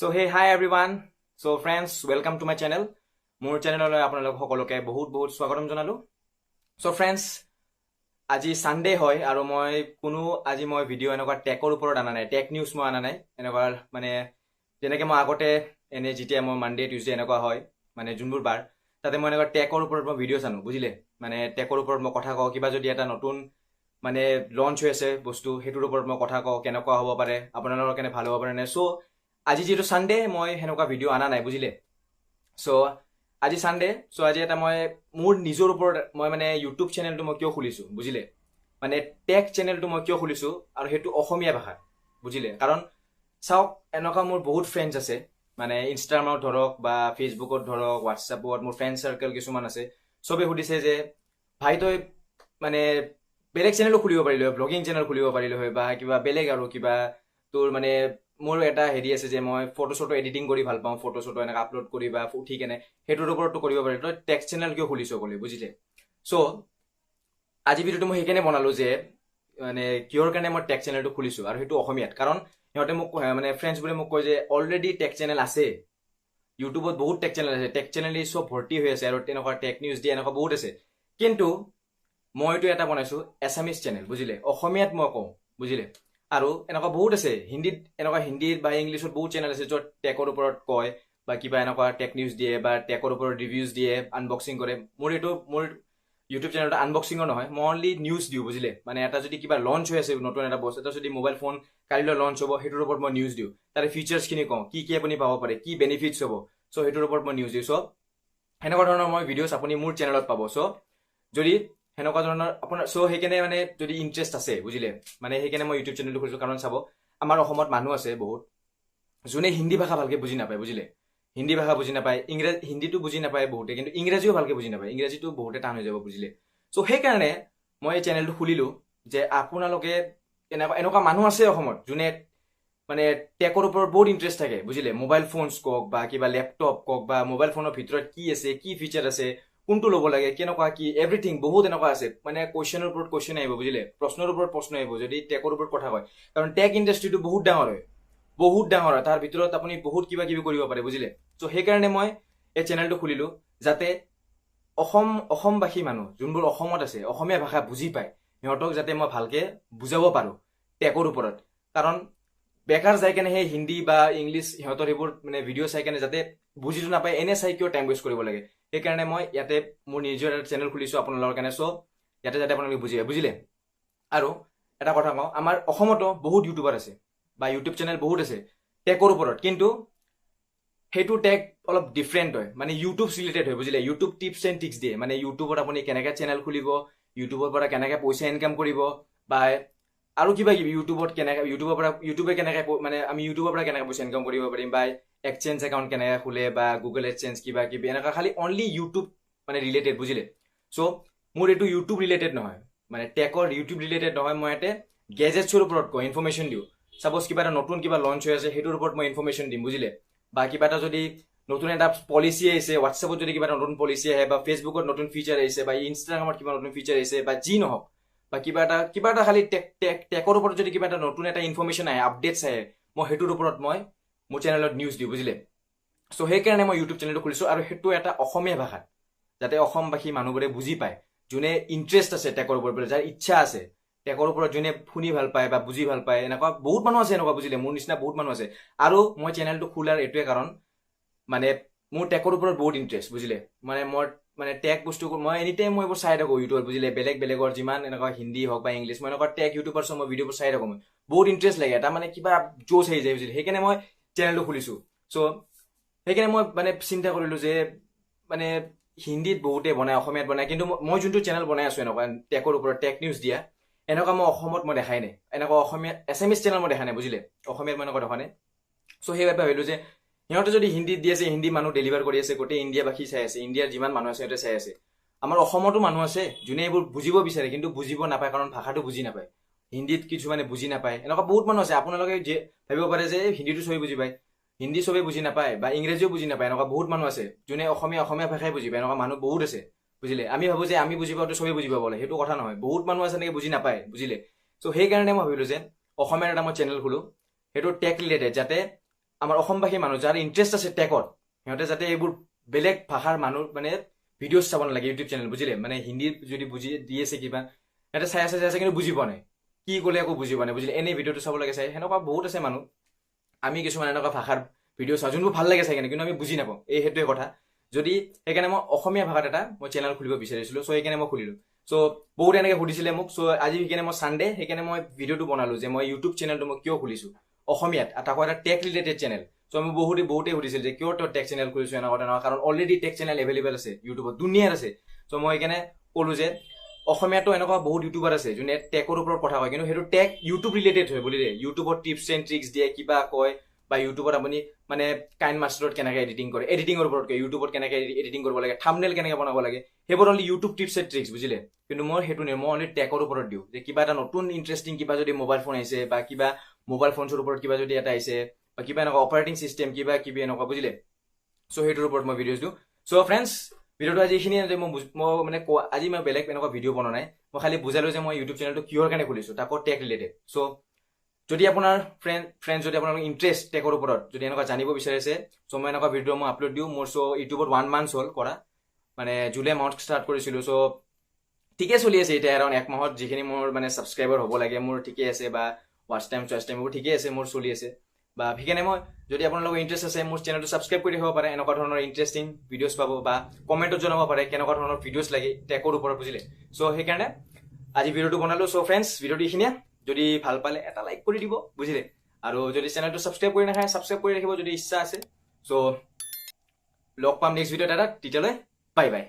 So hey, hi everyone. So friends, welcome to my channel. মোৰ চেনেললৈ আপোনালোক সকলোকে বহুত স্বাগতম জনালো. So friends, আজি সানডে হয় আৰু আজি মই ভিডিঅ' এনেকুৱা টেকৰ ওপৰত আনা নাই, টেক নিউজ মই আনা নাই। এনেকুৱা মানে যেনেকৈ মই আগতে যেতিয়া মই মানডে টিউজডে এনেকুৱা হয় মানে যোনবোৰ বাৰ তাতে মই এনেকুৱা টেকৰ ওপৰত মই ভিডিঅ' চানো, বুজিলে? মানে টেকৰ ওপৰত মই কথা কওঁ, কিবা যদি এটা নতুন মানে লঞ্চ হৈ আছে বস্তু, সেইটোৰ ওপৰত মই কথা কওঁ, কেনেকুৱা হ'ব পাৰে, আপোনালোকৰ কেনে ভাল হ'ব পাৰে নে। চ' আজি যিহেতু সানডে মই সেনেকুৱা ভিডিঅ' আনা নাই, বুজিলে? চ' আজি সানডে, চ' আজি এটা মই মোৰ নিজৰ ওপৰত মই মানে ইউটিউব চেনেলটো মই কিয় খুলিছোঁ, বুজিলে? মানে টেক চেনেলটো মই কিয় খুলিছোঁ আৰু সেইটো অসমীয়া ভাষাত, বুজিলে? কাৰণ চাওক, এনেকুৱা মোৰ বহুত ফ্ৰেণ্ডছ আছে, মানে ইনষ্টাগ্ৰামত ধৰক বা ফেচবুকত ধৰক, হোৱাটছএপত মোৰ ফ্ৰেণ্ড চাৰ্কেল কিছুমান আছে। চবে সুধিছে যে ভাই তই মানে বেলেগ চেনেলো খুলিব পাৰিলে হয়, ব্লগিং চেনেল খুলিব পাৰিলে হয় বা কিবা বেলেগ আৰু কিবা তোৰ মানে মোৰ এটা হেৰি আছে যে মই ফটো চটো এডিটিং কৰি ভাল পাওঁ, ফটো চটো এনেকৈ আপলোড কৰি বা উঠি কেনে সেইটোৰ ওপৰতো কৰিব পাৰি, তই টেক্স চেনেল কিয় খুলিছ ক'লে, বুজিলে? চ' আজি ভিডিঅ'টো মই সেইকাৰণে বনালোঁ যে মানে কিহৰ কাৰণে মই টেক চেনেলটো খুলিছোঁ আৰু সেইটো অসমীয়াত। কাৰণ সিহঁতে মোক মানে ফ্ৰেণ্ডছবোৰে মোক কয় যে অলৰেডি টেক চেনেল আছে, ইউটিউবত বহুত টেক চেনেল আছে, টেক চেনেল চব ভৰ্তি হৈ আছে আৰু তেনেকুৱা টেক নিউজ দিয়ে এনেকুৱা বহুত আছে। কিন্তু মইতো এটা বনাইছোঁ এছামিজ চেনেল, বুজিলে? অসমীয়াত মই কওঁ, বুজিলে? আৰু এনেকুৱা বহুত আছে হিন্দীত, এনেকুৱা হিন্দীত বা ইংলিছত বহুত চেনেল আছে য'ত টেকৰ ওপৰত কয় বা কিবা এনেকুৱা টেক নিউজ দিয়ে বা টেকৰ ওপৰত ৰিভিউজ দিয়ে, আনবক্সিং কৰে। মোৰ ইউটিউব চেনেলটো আনবক্সিঙৰ নহয়, মই অনলি নিউজ দিওঁ, বুজিলে? মানে এটা যদি কিবা লঞ্চ হৈ আছে, নতুন এটা বস্তু এটা যদি মোবাইল ফোন কালিলৈ লঞ্চ হ'ব, সেইটোৰ ওপৰত মই নিউজ দিওঁ, তাৰে ফিচাৰ্ছখিনি কওঁ, কি আপুনি পাব পাৰে, কি বেনিফিটছ হ'ব। চ' সেইটোৰ ওপৰত মই নিউজ দিওঁ। চ' সেনেকুৱা ধৰণৰ মই ভিডিঅ'ছ আপুনি মোৰ চেনেলত পাব। চ' যদি সেনেকুৱা ধৰণৰ আপোনাৰ সেইকাৰণে মানে যদি ইণ্টাৰেষ্ট আছে, বুজিলে? মানে সেইকাৰণে মই ইউটিউব চেনেলটো খুলিছোঁ। কাৰণ চাব, আমাৰ অসমত মানুহ আছে বহুত যোনে হিন্দী ভাষা ভালকৈ বুজি নাপায়, বুজিলে? হিন্দী ভাষা বুজি নাপায়, হিন্দীটো বুজি নাপায় বহুতে, কিন্তু ইংৰাজীও ভালকৈ বুজি নাপায়, ইংৰাজীটো বহুতে টান হৈ যাব, বুজিলে? চ' সেইকাৰণে মই এই চেনেলটো খুলিলোঁ যে আপোনালোকে এনেকুৱা মানুহ আছে অসমত যোনে মানে টেকৰ ওপৰত বহুত ইণ্টাৰেষ্ট থাকে, বুজিলে? মোবাইল ফোনছ কওক বা কিবা লেপটপ কওক বা মোবাইল ফোনৰ ভিতৰত কি আছে, কি ফিচাৰ আছে, কোনটো ল'ব লাগে, কেনেকুৱা কি, এভৰিথিং বহুত এনেকুৱা আছে। মানে কুৱেশ্যনৰ ওপৰত কুৱেশ্যন আহিব, বুজিলে? প্ৰশ্নৰ ওপৰত প্ৰশ্ন আহিব যদি টেকৰ ওপৰত কথা কয়। কাৰণ টেক ইণ্ডাষ্ট্ৰিটো বহুত ডাঙৰ হয়, বহুত ডাঙৰ হয়, তাৰ ভিতৰত আপুনি বহুত কিবা কিবি কৰিব পাৰে, বুজিলে? চ' সেইকাৰণে মই এই চেনেলটো খুলিলোঁ যাতে অসমবাসী মানুহ যোনবোৰ অসমত আছে, অসমীয়া ভাষা বুজি পায়, সিহঁতক যাতে মই ভালকৈ বুজাব পাৰোঁ টেকৰ ওপৰত। কাৰণ বেকাৰ যাই কেনে সেই হিন্দী বা ইংলিছ সিহঁতৰ সেইবোৰ মানে ভিডিঅ' চাই কেনে যাতে বুজিটো নাপায়, এনে চাই কিয় টাইম ৱেষ্ট কৰিব লাগে। সেইকাৰণে মই ইয়াতে মোৰ নিজৰ এটা চেনেল খুলিছোঁ আপোনালোকৰ কাৰণে। চ' ইয়াতে যাতে আপোনালোকে বুজি পায়, বুজিলে? আৰু এটা কথা কওঁ, আমাৰ অসমতো বহুত ইউটিউবাৰ আছে বা ইউটিউব চেনেল বহুত আছে টেকৰ ওপৰত, কিন্তু সেইটো টেক অলপ ডিফাৰেণ্ট হয়, মানে ইউটিউব ৰিলেটেড হয়, বুজিলে? ইউটিউব টিপছ এণ্ড ট্ৰিক্স দিয়ে, মানে ইউটিউবত আপুনি কেনেকৈ চেনেল খুলিব, ইউটিউবৰ পৰা কেনেকৈ পইচা ইনকাম কৰিব বা আৰু কিবা কিবি ইউটিউবে কেনেকৈ মানে আমি ইউটিউবৰ পৰা কেনেকৈ পইচা ইনকাম কৰিব পাৰিম বা এক্সচেঞ্জ একাউণ্ট কেনেকৈ খোলে বা গুগল এক্সচেঞ্জ কিবা কিবি এনেকুৱা, খালি অনলি ইউটিউব মানে ৰিলেটেড, বুজিলে? চ' মোৰ এইটো ইউটিউব ৰিলেটেড নহয়, মানে টেকৰ ইউটিউব ৰিলেটেড নহয়। মই ইয়াতে গেজেটছৰ ওপৰত কওঁ, ইনফৰ্মেশ্যন দিওঁ। ছাপ'জ কিবা এটা নতুন কিবা লঞ্চ হৈ আছে, সেইটোৰ ওপৰত মই ইনফৰ্মেশ্যন দিম, বুজিলে? বা কিবা এটা যদি নতুন এটা পলিচি আহিছে, হোৱাটছএপত যদি কিবা নতুন পলিচি আহে বা ফেচবুকত নতুন ফিচাৰ আহিছে বা ইনষ্টাগ্ৰামত কিবা নতুন ফিচাৰ আহিছে বা যি নহওক, বা কিবা এটা খালি টেকৰ ওপৰত যদি কিবা এটা নতুন এটা ইনফৰ্মেশ্যন আহে, আপডেটছ আহে, মই সেইটোৰ ওপৰত মই মোৰ চেনেলত নিউজ দিওঁ, বুজিলে? চ' সেইকাৰণে মই ইউটিউব চেনেলটো খুলিছোঁ আৰু সেইটো এটা অসমীয়া ভাষাত, যাতে অসমবাসী মানুহবোৰে বুজি পায়, যোনে ইণ্টাৰেষ্ট আছে টেকৰ ওপৰত, যাৰ ইচ্ছা আছে টেকৰ ওপৰত, যোনে শুনি ভাল পায় বা বুজি ভাল পায়। এনেকুৱা বহুত মানুহ আছে এনেকুৱা, বুজিলে? মোৰ নিচিনা বহুত মানুহ আছে। আৰু মই চেনেলটো খোলাৰ এইটোৱে কাৰণ, মানে মোৰ টেকৰ ওপৰত বহুত ইণ্টাৰেষ্ট, বুজিলে? মানে টেক বস্তু মই এনি টাইম মই এইবোৰ চাই থাকোঁ ইউটিউবত, বুজিলে? বেলেগৰ যিমান এনেকুৱা হিন্দী হওক বা ইংলিছ, মই এনেকুৱা টেক ইউটিউবাৰ মই ভিডিঅ'বোৰ চাই থাকোঁ। মই বহুত ইণ্টাৰেষ্ট লাগে, এটা মানে কিবা জোচ আহি যায়, বুজিলে? সেইকাৰণে মই চেনেলটো খুলিছোঁ। চ' সেইকাৰণে মই মানে চিন্তা কৰিলোঁ যে মানে হিন্দীত বহুতে বনায়, অসমীয়াত বনায়, কিন্তু মই যোনটো চেনেল বনাই আছোঁ এনেকুৱা টেকৰ ওপৰত টেক নিউজ দিয়া, এনেকুৱা মই অসমত মই দেখাই নাই, এনেকুৱা অসমীয়া এছামিজ চেনেল মই দেখা নাই, বুজিলে? অসমীয়াত মই এনেকুৱা দেখা নাই। চ' সেইবাবে ভাবিলোঁ যে সিহঁতে যদি হিন্দীত দি আছে, হিন্দী মানুহ ডেলিভাৰ কৰি আছে, গোটেই ইণ্ডিয়াবাসী চাই আছে, ইণ্ডিয়াৰ যিমান মানুহ আছে সিহঁতে চাই আছে। আমাৰ অসমতো মানুহ আছে যোনে এইবোৰ বুজিব বিচাৰে কিন্তু বুজিব নাপায়, কাৰণ ভাষাটো বুজি নাপায়। হিন্দীত কিছুমানে বুজি নাপায়, এনেকুৱা বহুত মানুহ আছে। আপোনালোকে যে ভাবিব পাৰে যে হিন্দীটো চবেই বুজি পায়, হিন্দী চবেই বুজি নাপায় বা ইংৰাজীও বুজি নাপায়, এনেকুৱা বহুত মানুহ আছে যোনে অসমীয়া ভাষাই বুজি পায়, এনেকুৱা মানুহ বহুত আছে, বুজিলে? আমি ভাবোঁ যে আমি বুজি পাওঁতো চবেই বুজি পাব লাগে, সেইটো কথা নহয়। বহুত মানুহ আছে এনেকৈ বুজি নাপায়, বুজিলে? চ' সেইকাৰণে মই ভাবিলোঁ যে অসমীয়াৰ এটা মই চেনেল খোলোঁ, সেইটো টেক ৰিলেটেড, যাতে আমাৰ অসমবাসী মানুহ যাৰ ইণ্টাৰেষ্ট আছে টেকত সিহঁতে যাতে এইবোৰ বেলেগ ভাষাৰ মানুহ মানে ভিডিঅ' চাব নালাগে ইউটিউব চেনেল বুজিলে মানে হিন্দী যদি বুজি দি আছে কিবা সিহঁতে চাই আছে কিন্তু বুজি পোৱা নাই কি ক'লে একো বুজি পোৱা নাই বুজিলে এনেই ভিডিঅ'টো চাব লাগে চাই সেনেকুৱা বহুত আছে মানুহ আমি কিছুমান এনেকুৱা ভাষাৰ ভিডিঅ' চাওঁ যোনবোৰ ভাল লাগে চাই কিনে কিন্তু আমি বুজি নাপাওঁ সেইটোৱে কথা যদি সেইকাৰণে মই অসমীয়া ভাষাত এটা মই চেনেল খুলিব বিচাৰিছিলোঁ চ' সেইকাৰণে মই খুলিলোঁ চ' বহুত এনেকৈ সুধিছিলে মোক চ' আজি সেইকাৰণে মই ছানডে সেইকাৰণে মই ভিডিঅ'টো বনালোঁ যে মই ইউটিউব চেনেলটো মই কিয় খুলিছোঁ অসমীয়াত তাকো এটা টেক ৰিলেটেড চেনেল চ' আমি বহুতেই সুধিছিল যে কিয় তই টেক চেনেল খুলিছোঁ এনেকুৱা কাৰণ অলৰেডি টেক চেনেল এভেইলেবল আছে ইউটিউবত দুনিয়াত আছে চ' মই সেইকাৰণে ক'লোঁ যে অসমীয়াতো এনেকুৱা বহুত ইউটিউবাৰ আছে যোনে টেকৰ ওপৰত কথা কয় কিন্তু সেইটো টেক ইউটিউব ৰিলেটেড হয় বুলিলে ইউটিউবত টিপছ এণ্ড ট্ৰিক্স দিয়ে কিবা কয় বা ইউটিউবত আপুনি মানে কাইন মাষ্টাৰত কেনেকৈ এডিটিং কৰে এডিটিঙৰ ওপৰত কয় ইউটিউবত কেনেকৈ এডিটিং কৰিব লাগে থাম্বনেইল কেনেকৈ বনাব লাগে সেইবোৰ only YouTube tips and tricks বুজিলে কিন্তু মই সেইটো নাই মই অনলি টেকৰ ওপৰত দিওঁ যে কিবা এটা নতুন ইণ্টাৰেষ্টিং কিবা যদি মোবাইল ফোন আহিছে বা কিবা মোবাইল ফোনছৰ ওপৰত কিবা যদি এটা আহিছে বা কিবা এনেকুৱা অপাৰেটিং চিষ্টেম কিবা কিবি এনেকুৱা বুজিলে চ' সেইটোৰ ওপৰত মই ভিডিঅ'জ দিওঁ চ' ফ্ৰেণ্ডছ ভিডিঅ'টো আজি এইখিনিয়ে যে মই মানে আজি মই বেলেগ এনেকুৱা ভিডিঅ' বনোৱা নাই মই খালি বুজালোঁ যে মই ইউটিউব চেনেলটো কিহৰ কাৰণে খুলিছোঁ তাকো টেক ৰিলেটেড চ' যদি আপোনাৰ ফ্ৰেণ্ড যদি আপোনালোকৰ ইণ্টাৰেষ্ট টেকৰ ওপৰত যদি এনেকুৱা জানিব বিচাৰিছে চ' মই এনেকুৱা ভিডিঅ' মই আপলোড দিওঁ মোৰ চ' ইউটিউবত 1 month হ'ল কৰা মানে জুলাই মাহত ষ্টাৰ্ট কৰিছিলোঁ চ' ঠিকে চলি আছে এতিয়া এৰাউণ্ড 1 মাহত যিখিনি মোৰ মানে ছাবস্ক্ৰাইবাৰ হ'ব লাগে মোৰ ঠিকে আছে বা ৱাচ টাইম এইবোৰ ঠিকে আছে মোৰ চলি আছে বা সেইকাৰণে মই যদি আপোনালোকৰ ইণ্টাৰেষ্ট আছে মোৰ চেনেলটো ছাবস্ক্ৰাইব কৰি ৰাখিব পাৰে এনেকুৱা ধৰণৰ ইণ্টাৰেষ্টিং ভিডিঅ'জ পাব বা কমেণ্টত জনাব পাৰে কেনেকুৱা ধৰণৰ ভিডিঅ'জ লাগে টেকৰ ওপৰত বুজিলে চ' সেইকাৰণে আজি ভিডিঅ'টো বনালোঁ চ' ফ্ৰেণ্ডছ ভিডিঅ'টো এইখিনিয়ে যদি ভাল পালে এটা লাইক কৰি দিব বুজিলে আৰু যদি চেনেলটো ছাবস্ক্ৰাইব কৰি নাখায় ছাবস্ক্ৰাইব কৰি ৰাখিব যদি ইচ্ছা আছে চ' লগ পাম নেক্সট ভিডিঅ'ত এটা তেতিয়ালৈ বাই বাই